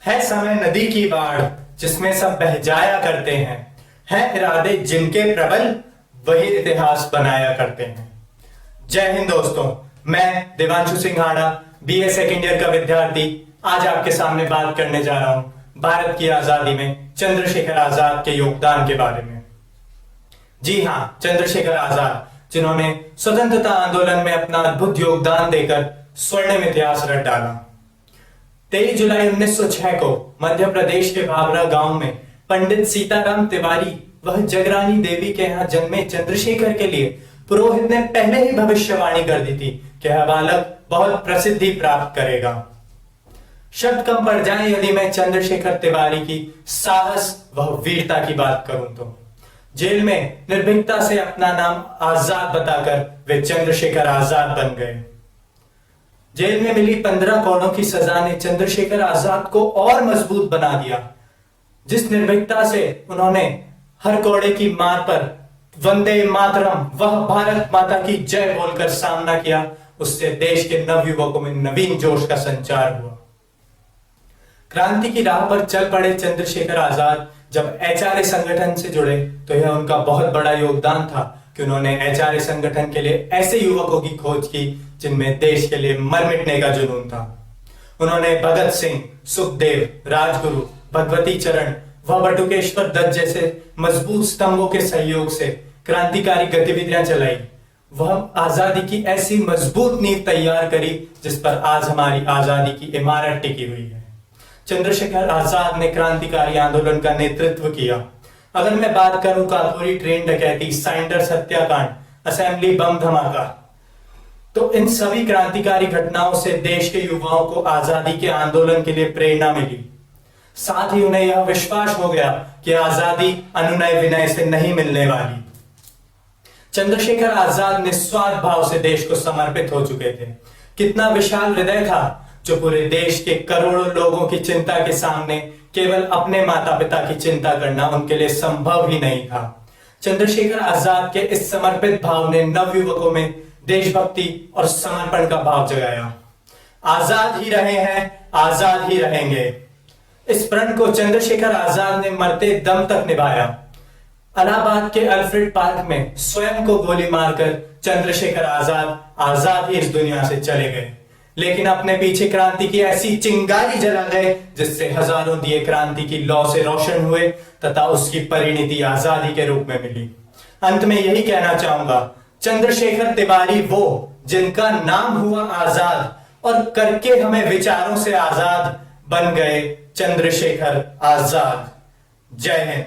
है समय नदी की बाढ़ जिसमें सब बह जाया करते हैं। है इरादे जिनके प्रबल वही इतिहास बनाया करते हैं। जय हिंद दोस्तों, मैं देवांशु सिंघाड़ा बीए सेकेंड ईयर का विद्यार्थी आज आपके सामने बात करने जा रहा हूं भारत की आजादी में चंद्रशेखर आजाद के योगदान के बारे में। जी हां, चंद्रशेखर आजाद जिन्होंने स्वतंत्रता आंदोलन में अपना अद्भुत योगदान देकर स्वर्णिम इतिहास रच डाला। 23 जुलाई 1906 को मध्य प्रदेश के भाभरा गांव में पंडित सीताराम तिवारी वह जगरानी देवी के यहाँ जन्मे चंद्रशेखर के लिए पुरोहित ने पहले ही भविष्यवाणी कर दी थी कि यह बालक बहुत प्रसिद्धि प्राप्त करेगा। शब्द कम पड़ जाए यदि मैं चंद्रशेखर तिवारी की साहस व वीरता की बात करूं तो जेल में निर्भीकता से अपना नाम आजाद बताकर वे चंद्रशेखर आजाद बन गए। जेल में मिली 15 कोड़ों की सजा ने चंद्रशेखर आजाद को और मजबूत बना दिया। जिस निर्भीकता से उन्होंने हर कोड़े की मार पर वंदे मातरम वह भारत माता की जय बोलकर सामना किया, उससे देश के नवयुवकों में नवीन जोश का संचार हुआ। क्रांति की राह पर चल पड़े चंद्रशेखर आजाद जब एचआरए संगठन से जुड़े तो यह उनका बहुत बड़ा योगदान था कि उन्होंने एचआरए संगठन के लिए ऐसे युवकों की खोज की जिनमें देश के लिए मर मिटने का जुनून था। उन्होंने भगत सिंह, सुखदेव, राजगुरु, भगवती चरण व बटुकेश्वर दत्त जैसे मजबूत स्तंभों के सहयोग से क्रांतिकारी गतिविधियां चलाई। वह आजादी की ऐसी मजबूत नींव तैयार करी जिस पर आज हमारी आजादी की इमारत टिकी हुई है। चंद्रशेखर आजाद ने क्रांतिकारी आंदोलन का नेतृत्व किया। अगर मैं बात करूं काकोरी ट्रेन डकैती, साइंडर्स हत्याकांड, असेंबली बम धमाका, तो इन सभी क्रांतिकारी घटनाओं से देश के युवाओं को आजादी के आंदोलन के लिए प्रेरणा मिली। साथ ही उन्हें यह विश्वास हो गया कि आजादी अनुनय विनय से नहीं मिलने वाली। चंद्रशेखर आजाद निस्वार्थ भाव से देश को समर्पित हो चुके थे। कितना विशाल हृदय था जो पूरे देश के करोड़ों लोगों की चिंता के सामने केवल अपने माता पिता की चिंता करना उनके लिए संभव ही नहीं था। चंद्रशेखर आजाद के इस समर्पित भाव ने नवयुवकों में देशभक्ति और समर्पण का भाव जगाया। आजाद ही रहे हैं, आजाद ही रहेंगे, इस प्रण को चंद्रशेखर आजाद ने मरते दम तक निभाया। इलाहाबाद के अल्फ्रेड पार्क में स्वयं को गोली मारकर चंद्रशेखर आजाद आजाद ही इस दुनिया से चले गए, लेकिन अपने पीछे क्रांति की ऐसी चिंगारी जला गए जिससे हजारों दिए क्रांति की लौ से रोशन हुए तथा उसकी परिणति आजादी के रूप में मिली। अंत में यही कहना चाहूंगा, चंद्रशेखर तिवारी वो जिनका नाम हुआ आजाद और करके हमें विचारों से आजाद बन गए चंद्रशेखर आजाद। जय हिंद।